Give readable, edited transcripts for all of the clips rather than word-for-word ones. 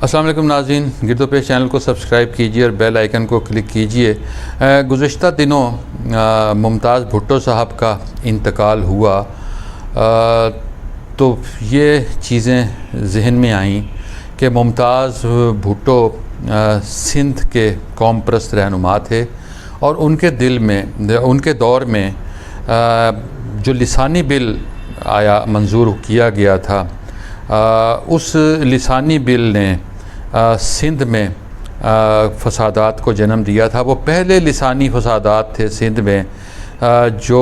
अस्सलाम वालेकुम नाज़रीन, गिरदो पेश चैनल को सब्सक्राइब कीजिए और बेल आइकन को क्लिक कीजिए। गुज़िश्ता दिनों मुमताज़ भुट्टो साहब का इंतकाल हुआ तो ये चीज़ें जहन में आईं कि मुमताज़ भुट्टो सिंध के कौम परस्त रहनुमा थे और उनके दिल में, उनके दौर में जो लिसानी बिल आया मंजूर किया गया था, उस लिसानी बिल ने सिंध में फसादात को जन्म दिया था। वो पहले लिसानी फसादात थे सिंध में जो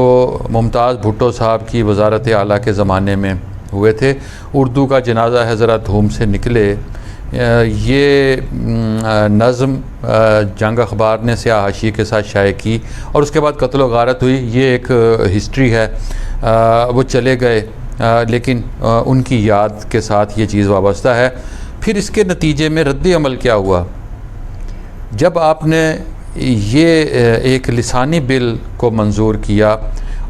मुमताज़ भुट्टो साहब की वज़ारत आला के ज़माने में हुए थे। उर्दू का जनाजा है ज़रा धूम से निकले, ये नज़म जंग अखबार ने स्याह हाशिए के साथ शाये की और उसके बाद कत्ल व गारत हुई। ये एक हिस्ट्री है। वो चले गए लेकिन उनकी याद के साथ ये चीज़ वाबस्ता है। फिर इसके नतीजे में रद्द अमल क्या हुआ? जब आपने ये एक लिसानी बिल को मंजूर किया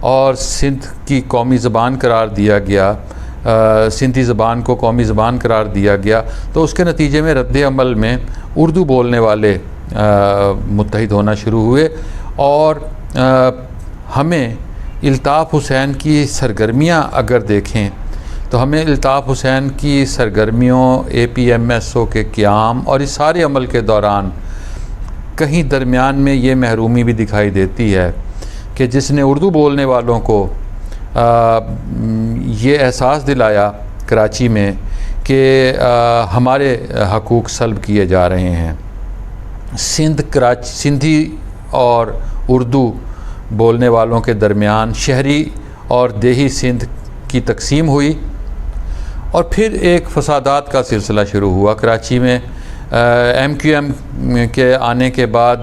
और सिंध की कौमी ज़बान करार दिया गया, सिंधी ज़बान को कौमी ज़बान करार दिया गया, तो उसके नतीजे में रद्द अमल में उर्दू बोलने वाले मुत्तहिद होना शुरू हुए और हमें इल्ताफ़ हुसैन की सरगर्मियाँ अगर देखें तो हमें इल्ताफ़ हुसैन की सरगर्मियों, APMSO के क़याम और इस सारे अमल के दौरान कहीं दरमियान में ये महरूमी भी दिखाई देती है कि जिसने उर्दू बोलने वालों को ये एहसास दिलाया कराची में कि हमारे हकूक़ सल्ब किए जा रहे हैं। सिंधी और उर्दू बोलने वालों के दरमियान शहरी और देही सिंध की तकसीम हुई और फिर एक फसादात का सिलसिला शुरू हुआ कराची में। MQM के आने के बाद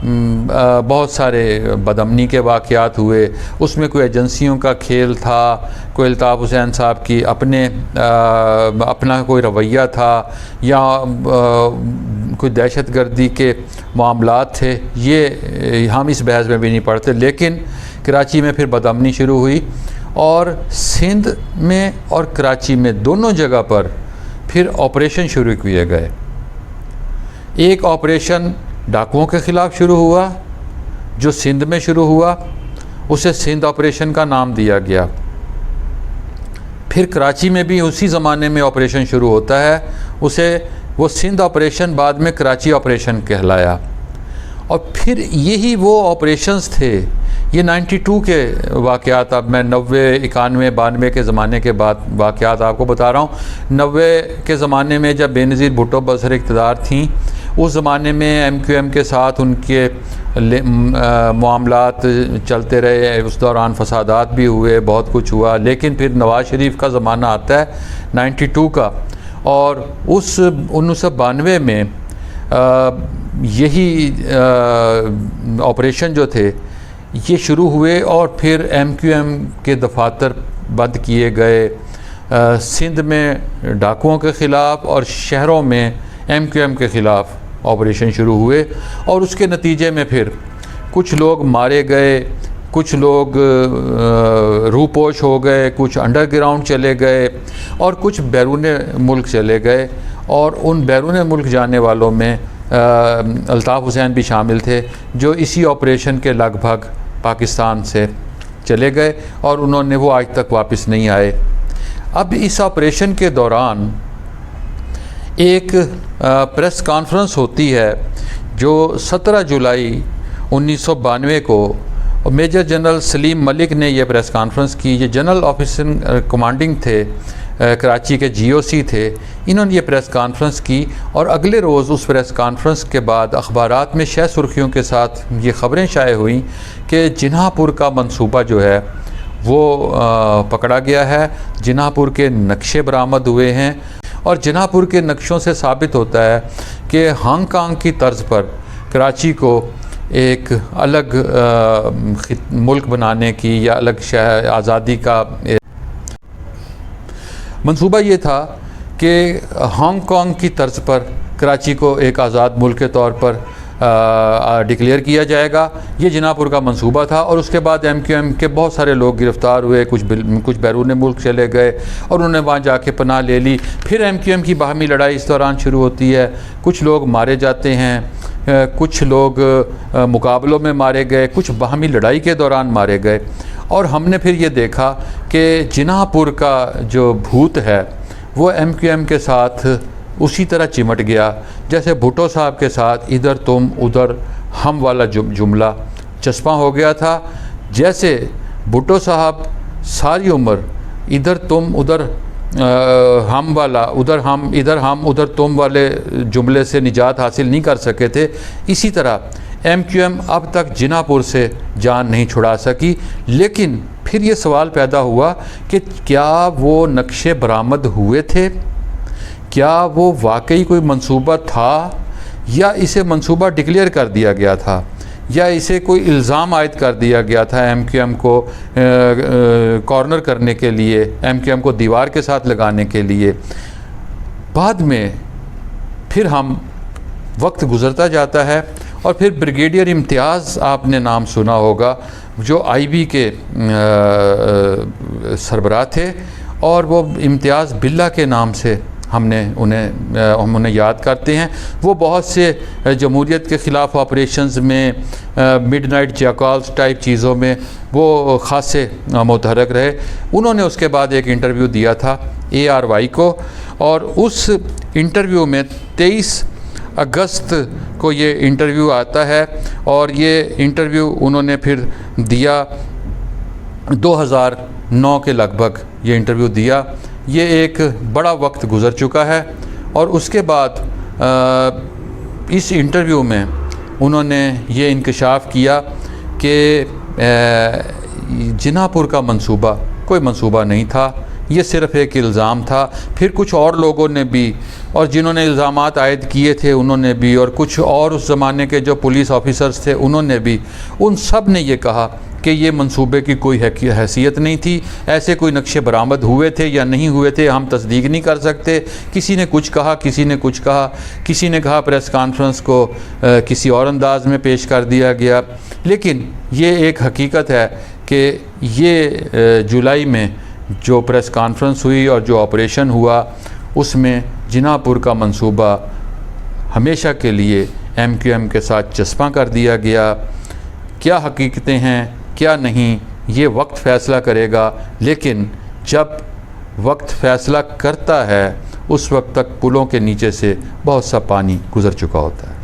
बहुत सारे बदअमनी के वाक़यात हुए। उसमें कोई एजेंसियों का खेल था, कोई इल्ताफ़ हुसैन साहब की अपना कोई रवैया था या कोई दहशत गर्दी के मामलात थे। ये हम इस बहस में भी नहीं पढ़ते, लेकिन कराची में फिर बदअमनी शुरू हुई और सिंध में और कराची में दोनों जगह पर फिर ऑपरेशन शुरू किए गए। एक ऑपरेशन डाकुओं के ख़िलाफ़ शुरू हुआ जो सिंध में शुरू हुआ, उसे सिंध ऑपरेशन का नाम दिया गया। फिर कराची में भी उसी ज़माने में ऑपरेशन शुरू होता है, वो सिंध ऑपरेशन बाद में कराची ऑपरेशन कहलाया। और फिर यही वो ऑपरेशंस थे, ये 92 के वाक़यात, अब मैं 90, 91, 92 के ज़माने के बाद वाक़यात आपको बता रहा हूँ। 90 के ज़माने में जब बेनज़ीर भुट्टो बसर इक़्तिदार थीं, उस ज़माने में MQM के साथ उनके मामलात चलते रहे। उस दौरान फसादात भी हुए, बहुत कुछ हुआ। लेकिन फिर नवाज़ शरीफ का ज़माना आता है 92 का और उस 1992 में यही ऑपरेशन जो थे ये शुरू हुए और फिर MQM के दफातर बंद किए गए। सिंध में डाकुओं के ख़िलाफ़ और शहरों में MQM के ख़िलाफ़ ऑपरेशन शुरू हुए और उसके नतीजे में फिर कुछ लोग मारे गए, कुछ लोग रूपोश हो गए, कुछ अंडरग्राउंड चले गए और कुछ बैरून मुल्क चले गए। और उन बैरून मुल्क जाने वालों में अल्ताफ़ हुसैन भी शामिल थे जो इसी ऑपरेशन के लगभग पाकिस्तान से चले गए और उन्होंने वो आज तक वापस नहीं आए। अब इस ऑपरेशन के दौरान एक प्रेस कॉन्फ्रेंस होती है जो 17 जुलाई 1992 को मेजर जनरल सलीम मलिक ने यह प्रेस कॉन्फ्रेंस की। ये जनरल ऑफिसर कमांडिंग थे, कराची के GOC थे। इन्होंने ये प्रेस कॉन्फ्रेंस की और अगले रोज़ उस प्रेस कॉन्फ्रेंस के बाद अखबारात में शह सुर्खियों के साथ ये ख़बरें शाये हुई कि जिन्हापुर का मंसूबा जो है वो पकड़ा गया है, जिन्हापुर के नक्शे बरामद हुए हैं और जिन्हापुर के नक्शों से साबित होता है कि हांगकांग की तर्ज पर कराची को एक अलग मुल्क बनाने की या अलग शहर आज़ादी का मंसूबा ये था कि हांगकांग की तर्ज पर कराची को एक आज़ाद मुल्क के तौर पर डिक्लेयर किया जाएगा। ये जिनापुर का मंसूबा था और उसके बाद MQM के बहुत सारे लोग गिरफ़्तार हुए, कुछ बैरून मुल्क चले गए और उन्होंने वहाँ जाके पनाह ले ली। फिर MQM की बाहमी लड़ाई इस दौरान शुरू होती है, कुछ लोग मारे जाते हैं, कुछ लोग मुकाबलों में मारे गए, कुछ बाहमी लड़ाई के दौरान मारे गए। और हमने फिर ये देखा कि जिनापुर का जो भूत है वो MQM के साथ उसी तरह चिमट गया जैसे भुट्टो साहब के साथ इधर तुम उधर हम वाला जुमला चस्पा हो गया था। जैसे भुट्टो साहब सारी उम्र इधर तुम उधर हम वाला, उधर हम इधर हम उधर तुम वाले जुमले से निजात हासिल नहीं कर सके थे, इसी तरह MQM अब तक जिनापुर से जान नहीं छुड़ा सकी। लेकिन फिर ये सवाल पैदा हुआ कि क्या वो नक्शे बरामद हुए थे, क्या वो वाकई कोई मंसूबा था, या इसे मंसूबा डिक्लेयर कर दिया गया था, या इसे कोई इल्ज़ाम आयद कर दिया गया था MQM को कॉर्नर करने के लिए, MQM को दीवार के साथ लगाने के लिए। बाद में फिर हम वक्त गुज़रता जाता है और फिर ब्रिगेडियर इम्तियाज़ आपने नाम सुना होगा, जो IB के सरबराह थे और वो इम्तियाज़ बिल्ला के नाम से हम उन्हें याद करते हैं। वो बहुत से जमहूरियत के ख़िलाफ़ ऑपरेशंस में, मिडनाइट जैकल्स टाइप चीज़ों में वो ख़ासे मुतहरक रहे। उन्होंने उसके बाद एक इंटरव्यू दिया था ARY को और उस इंटरव्यू में 23 अगस्त को ये इंटरव्यू आता है और ये इंटरव्यू उन्होंने फिर दिया 2009 के लगभग ये इंटरव्यू दिया। ये एक बड़ा वक्त गुज़र चुका है और उसके बाद इस इंटरव्यू में उन्होंने ये इंकशाफ किया कि जिनापुर का मंसूबा कोई मंसूबा नहीं था, ये सिर्फ़ एक इल्ज़ाम था। फिर कुछ और लोगों ने भी, और जिन्होंने इल्ज़ामात आयद किए थे उन्होंने भी, और कुछ और उस ज़माने के जो पुलिस ऑफिसर्स थे उन्होंने भी, उन सब ने ये कहा कि ये मंसूबे की कोई हैसियत नहीं थी, ऐसे कोई नक्शे बरामद हुए थे या नहीं हुए थे हम तस्दीक नहीं कर सकते। किसी ने कुछ कहा, किसी ने कुछ कहा, किसी ने कहा प्रेस कॉन्फ्रेंस को किसी और अंदाज में पेश कर दिया गया। लेकिन ये एक हकीकत है कि ये जुलाई में जो प्रेस कॉन्फ्रेंस हुई और जो ऑपरेशन हुआ उसमें जिनापुर का मंसूबा हमेशा के लिए MQM के साथ चस्पा कर दिया गया। क्या हकीकतें हैं क्या नहीं, ये वक्त फ़ैसला करेगा। लेकिन जब वक्त फ़ैसला करता है उस वक्त तक पुलों के नीचे से बहुत सा पानी गुज़र चुका होता है।